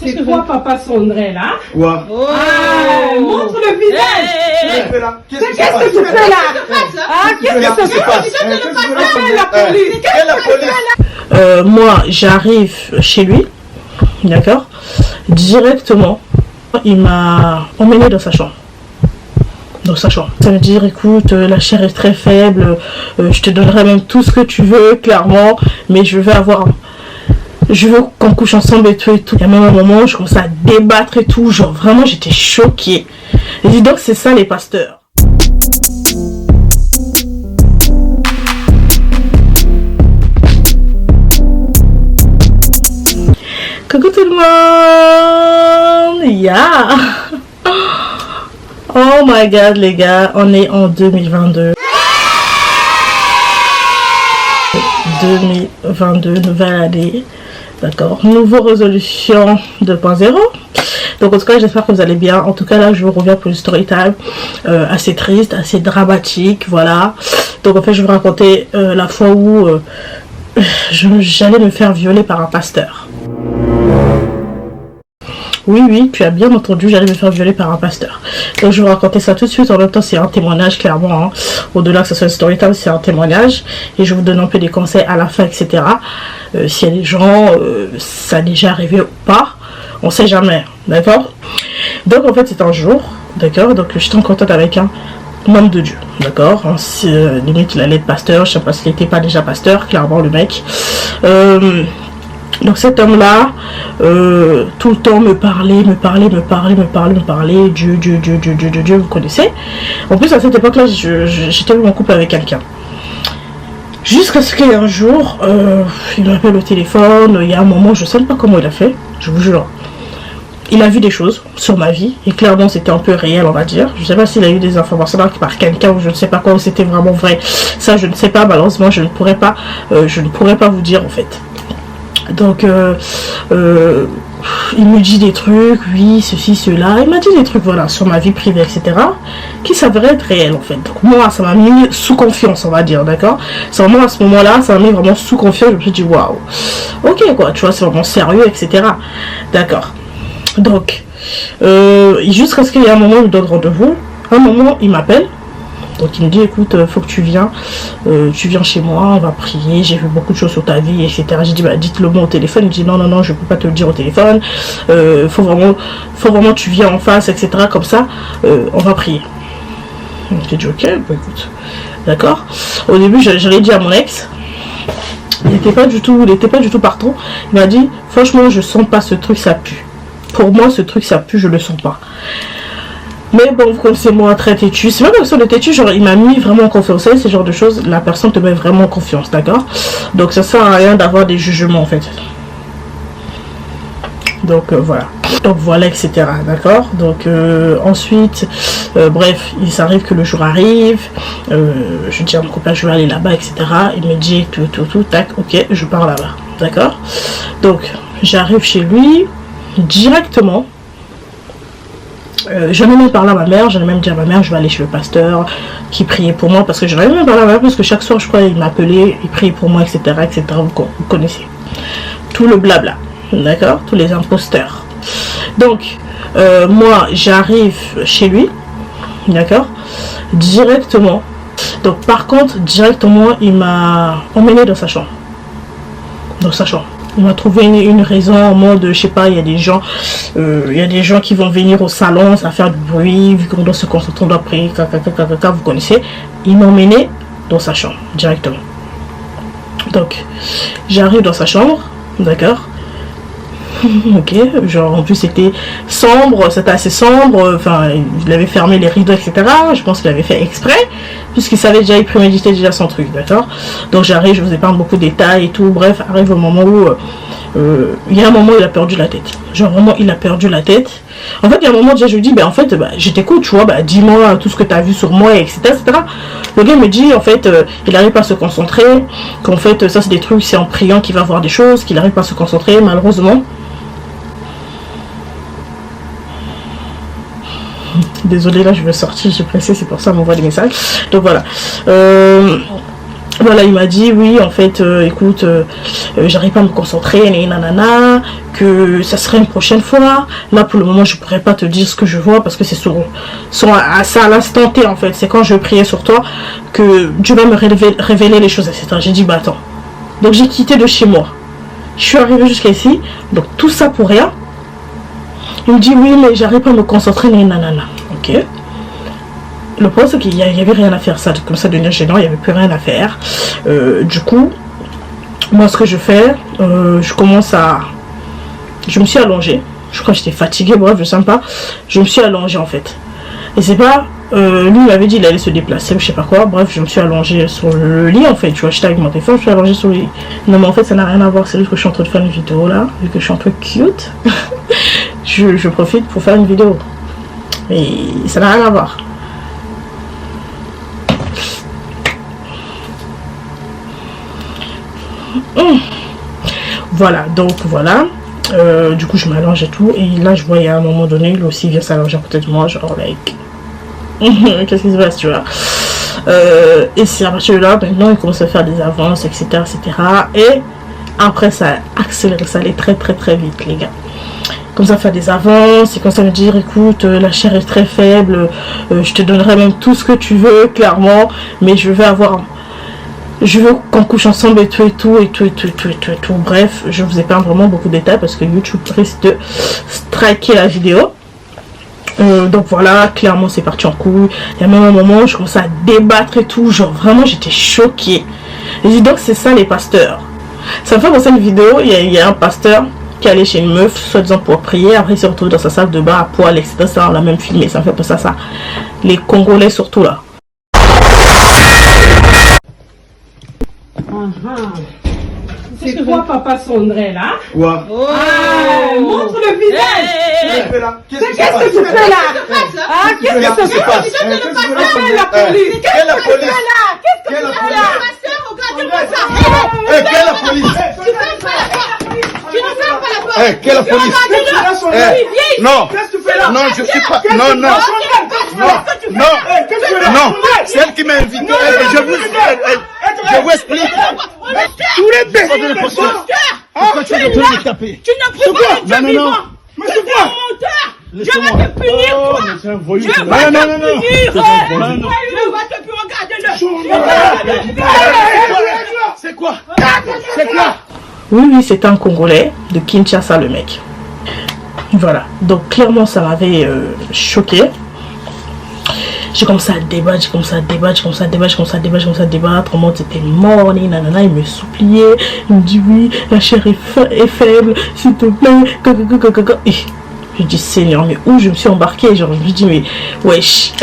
C'est quoi Papa Sondré là? Quoi? Montre le visage. Qu'est-ce que tu fais là? Ah, qu'est-ce que tu fais là? Appelle la police. Moi, j'arrive chez lui, d'accord? Directement, il m'a emmené dans sa chambre. Ça veut dire, écoute, la chair est très faible, je te donnerai même tout ce que tu veux, clairement, mais je veux qu'on couche ensemble et tout et tout. Il y a même un moment où je commençais à débattre et tout, genre vraiment j'étais choquée. Et dis donc c'est ça les pasteurs. Coucou tout le monde, yeah. Oh my god les gars, on est en 2022. 2022, nouvelle année. D'accord, nouveau résolution 2.0. Donc en tout cas j'espère que vous allez bien. En tout cas là je vous reviens pour une story time assez triste, assez dramatique, voilà. Donc en fait je vais vous raconter la fois où j'allais me faire violer par un pasteur. Oui, tu as bien entendu, j'allais me faire violer par un pasteur. Donc je vais vous raconter ça tout de suite. En même temps, c'est un témoignage, clairement. Hein. Au-delà que ce soit une story time, c'est un témoignage. Et je vous donne un peu des conseils à la fin, etc. S'il y a des gens, ça a déjà arrivé ou pas, on sait jamais. D'accord? Donc en fait, c'est un jour, d'accord? Donc j'étais en contact avec un homme de Dieu, d'accord? Limite, il allait être pasteur, je sais pas s'il n'était pas déjà pasteur, clairement, le mec. Donc cet homme-là, tout le temps me parlait, Dieu, vous connaissez. En plus à cette époque-là, j'étais en couple avec quelqu'un. Jusqu'à ce qu'il y ait un jour, il m'appelle au téléphone, il y a un moment, je ne sais pas comment il a fait, je vous jure. Il a vu des choses sur ma vie, et clairement c'était un peu réel on va dire. Je ne sais pas s'il a eu des informations par quelqu'un ou je ne sais pas quoi, ou c'était vraiment vrai. Ça je ne sais pas, malheureusement je ne pourrais pas vous dire en fait. Donc il me dit des trucs, oui, ceci, cela, il m'a dit des trucs voilà sur ma vie privée, etc. qui s'avéraient être réels en fait. Donc moi ça m'a mis sous confiance on va dire, d'accord. C'est vraiment à ce moment là, ça m'a mis vraiment sous confiance, je me suis dit waouh, ok quoi, tu vois c'est vraiment sérieux, etc. D'accord. Donc jusqu'à ce qu'il y ait un moment où il me donne rendez-vous, un moment il m'appelle. Donc il me dit écoute, faut que tu viens chez moi, on va prier, j'ai vu beaucoup de choses sur ta vie, etc. J'ai dit bah dites-le moi au téléphone. Il me dit non, je peux pas te le dire au téléphone, faut vraiment tu viens en face, etc. Comme ça, on va prier. J'ai dit ok, bah écoute, d'accord. Au début j'allais dire à mon ex, il n'était pas du tout partant. Il m'a dit franchement je sens pas ce truc, ça pue. Pour moi ce truc ça pue, je le sens pas. Mais bon, vous connaissez moi très têtu. C'est pas comme ça de têtu, genre il m'a mis vraiment en confiance. C'est ce genre de choses, la personne te met vraiment en confiance, d'accord? Donc ça sert à rien d'avoir des jugements en fait. Donc voilà. Donc voilà, etc. D'accord? Donc ensuite, bref, il s'arrive que le jour arrive. Je dis à mon copain, je vais aller là-bas, etc. Il me dit tout, tac, ok, je pars là-bas. D'accord? Donc j'arrive chez lui directement. J'en ai même parlé à ma mère, j'en ai même dit à ma mère je vais aller chez le pasteur qui priait pour moi, parce que j'en ai même parlé à ma mère parce que chaque soir je crois il m'appelait, il priait pour moi, etc. Vous connaissez tout le blabla, d'accord, tous les imposteurs. Donc moi j'arrive chez lui, d'accord, directement. Donc par contre directement il m'a emmené dans sa chambre. Il m'a trouvé une raison en mode, je sais pas, il y a des gens qui vont venir au salon, ça va faire du bruit, vu qu'on doit se concentrer, on doit prier, vous connaissez. Il m'a emmené dans sa chambre, directement. Donc, j'arrive dans sa chambre, d'accord. Ok, genre en plus c'était sombre, c'était assez sombre, enfin il avait fermé les rideaux, etc. Je pense qu'il avait fait exprès, puisqu'il savait déjà, il préméditait déjà son truc, d'accord. Donc j'arrive, je vous épargne beaucoup de détails et tout, bref, arrive au moment où il y a un moment où il a perdu la tête, genre vraiment il a perdu la tête. En fait il y a un moment déjà je lui dis, ben en fait je t'écoute, tu vois, dis-moi tout ce que tu as vu sur moi, etc. Le gars me dit en fait il n'arrive pas à se concentrer, qu'en fait ça c'est des trucs, c'est en priant qu'il va voir des choses, qu'il n'arrive pas à se concentrer malheureusement. Désolée là je vais sortir, j'ai pressé, c'est pour ça qu'on m'envoie des messages. Donc voilà, Voilà, il m'a dit oui, en fait, écoute, j'arrive pas à me concentrer, nanana, que ça serait une prochaine fois. Là, pour le moment, je pourrais pas te dire ce que je vois parce que c'est à l'instant T, en fait. C'est quand je priais sur toi que Dieu va me révéler les choses, etc. J'ai dit, bah attends. Donc, j'ai quitté de chez moi. Je suis arrivée jusqu'à ici. Donc, tout ça pour rien. Il me dit, oui, mais j'arrive pas à me concentrer, nanana. Ok. Le problème, c'est qu'il n'y avait rien à faire, ça, comme ça devenait gênant, il n'y avait plus rien à faire. Du coup, moi, ce que je fais, je me suis allongée. Je crois que j'étais fatiguée, bref, je sais pas. Je me suis allongée, en fait. Et c'est pas... lui, il m'avait dit qu'il allait se déplacer, ou je sais pas quoi. Bref, je me suis allongée sur le lit, en fait. Tu vois, j'étais avec mon téléphone, je me suis allongée sur le lit. Non, mais en fait, ça n'a rien à voir. C'est juste que je suis en train de faire une vidéo, là. Vu que je suis un peu cute. je profite pour faire une vidéo. Mais ça n'a rien à voir. Voilà, donc voilà. Du coup, je m'allonge et tout. Et là, je voyais à un moment donné, lui aussi vient s'allonger à côté de moi. Genre, like, qu'est-ce qui se passe, tu vois. Et c'est à partir de là, maintenant, il commence à faire des avances, etc., etc. Et après, ça a accéléré, ça allait très, très, très vite, les gars. Comme ça, faire des avances, et comme ça me dire, écoute, la chair est très faible, je te donnerai même tout ce que tu veux, clairement, mais je veux qu'on couche ensemble et tout. Bref, je vous épargne vraiment beaucoup de détails parce que YouTube risque de striker la vidéo. Donc voilà, clairement c'est parti en couille. Il y a même un moment où je commençais à débattre et tout. Genre vraiment j'étais choquée. Et dis donc c'est ça les pasteurs. Ça me fait penser à une vidéo, il y a un pasteur qui allait chez une meuf, soi-disant pour prier. Après il s'est retrouvé dans sa salle de bain à poil, etc. Ça on l'a même filmé, ça me fait penser à ça. Les Congolais surtout là. C'est quoi papa Sondré là? Quoi? Montre le visage! Qu'est-ce que tu fais là? Ah, qu'est-ce que tu fais là? La police! Quelle la police? Qu'est-ce que tu fais là? Quelle la police? Quelle la police? Non! Non, je suis pas. Non! Non! C'est elle qui m'a invité. Je vous explique. Tous les bêtes. Pourquoi tu veux me taper? Tu n'as plus pas de Dieu vivant. Mais c'est quoi? Je vais te punir, toi. Je vais te punir. Je vais te punir. Regarde-le. C'est quoi? C'est quoi? Oui, c'était un Congolais de Kinshasa, le mec. Voilà. Donc, clairement, ça m'avait choqué. J'ai commencé à débattre, j'ai commencé à débattre. Comment c'était mort, nanana, il me suppliait. Il me dit oui, la chair est faible, s'il te plaît. Et je dis Seigneur, mais où je me suis embarquée? Genre, je me dis, mais wesh,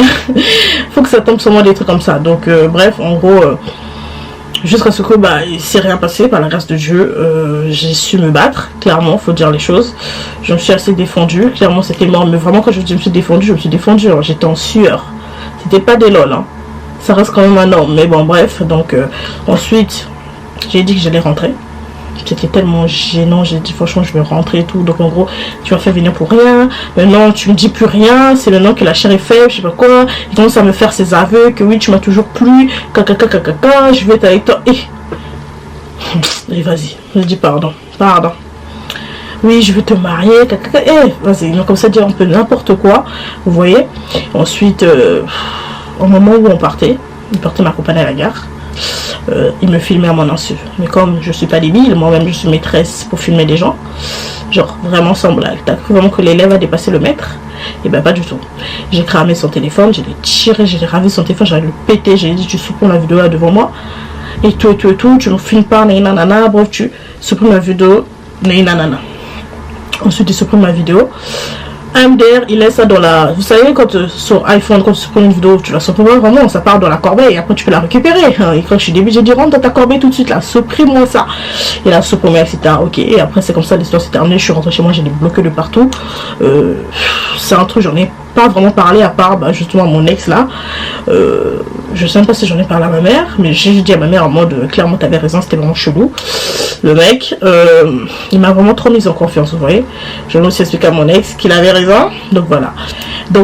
faut que ça tombe sur moi des trucs comme ça. Donc, bref, en gros, jusqu'à ce que il s'est rien passé par la grâce de Dieu. J'ai su me battre, clairement, faut dire les choses. Je me suis assez défendue, clairement, c'était mort. Mais vraiment, quand je me suis défendue, hein. J'étais en sueur. C'était pas des lol, hein. Ça reste quand même un homme, mais bon, bref. Donc, ensuite, j'ai dit que j'allais rentrer. C'était tellement gênant, j'ai dit franchement je vais rentrer et tout. Donc en gros, tu m'as fait venir pour rien. Maintenant tu me dis plus rien. C'est maintenant que la chair est faible, je sais pas quoi. Il commence à me faire ses aveux que oui tu m'as toujours plu. Je vais être avec toi. Et vas-y, je dis pardon. Oui, je veux te marier. Vas-y, il m'a comme ça dire un peu n'importe quoi. Vous voyez. Ensuite, au moment où on partait, il partait m'accompagner à la gare. Il me filmait à mon insu. Mais comme je suis pas débile, moi-même je suis maîtresse pour filmer des gens. Genre vraiment sans blague. T'as cru vraiment que l'élève a dépassé le maître? Et ben pas du tout. J'ai cramé son téléphone, j'ai tiré, j'ai ravi son téléphone, j'ai le pété, j'ai dit tu supprimes la vidéo là devant moi. Et tout, tu me filmes pas, nanana, bref tu supprimes la vidéo, nanana. Ensuite il supprime ma vidéo. MDR, il laisse ça dans la... Vous savez, quand sur iPhone, quand tu supprimes une vidéo, tu la supprimes vraiment, ça part dans la corbeille et après tu peux la récupérer. Et quand je suis débile, j'ai dit rentre dans ta corbeille tout de suite là, supprime-moi ça. Il a supprimé, etc. Ok, et après c'est comme ça, l'histoire s'est terminée, je suis rentrée chez moi, j'ai des bloqués de partout. C'est un truc, j'en ai pas vraiment parlé à part justement à mon ex là. Je sais même pas si j'en ai parlé à ma mère, mais j'ai dit à ma mère en mode clairement t'avais raison, c'était vraiment chelou. Le mec, il m'a vraiment trop mise en confiance, vous voyez. Je vais aussi expliquer à mon ex qu'il avait raison. Donc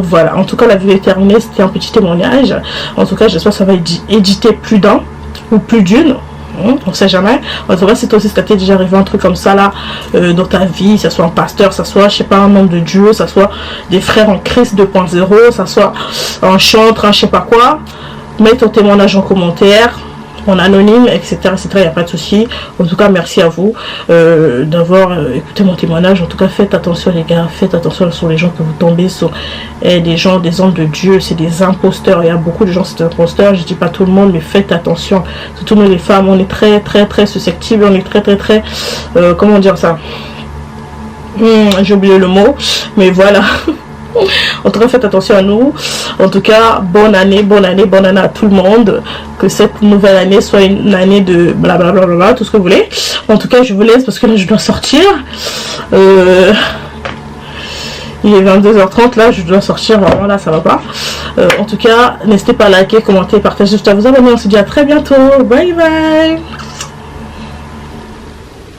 voilà, en tout cas la vidéo est terminée, c'était un petit témoignage. En tout cas j'espère que ça va être édité plus d'un ou plus d'une. On sait jamais. En tout cas, si toi aussi ça t'est déjà arrivé un truc comme ça là dans ta vie, ça soit un pasteur, ça soit je sais pas un homme de Dieu, ça soit des frères en Christ 2.0, ça soit un chantre, je sais pas quoi, mets ton témoignage en commentaire, en anonyme, etc., etc. Il n'y a pas de souci. En tout cas, merci à vous d'avoir écouté mon témoignage. En tout cas, faites attention les gars, faites attention sur les gens que vous tombez sur, des gens, des hommes de Dieu, c'est des imposteurs. Il y a beaucoup de gens, c'est des imposteurs. Je dis pas tout le monde, mais faites attention. Surtout nous les femmes, on est très très très susceptibles, on est très très très comment dire ça, j'ai oublié le mot, mais voilà. En tout cas, faites attention à nous. En tout cas, bonne année à tout le monde. Que cette nouvelle année soit une année de blablabla, tout ce que vous voulez. En tout cas, je vous laisse parce que là, je dois sortir. Il est 22h30, là, je dois sortir. Vraiment, là, ça va pas. En tout cas, n'hésitez pas à liker, commenter, partager, juste à vous abonner. On se dit à très bientôt. Bye bye.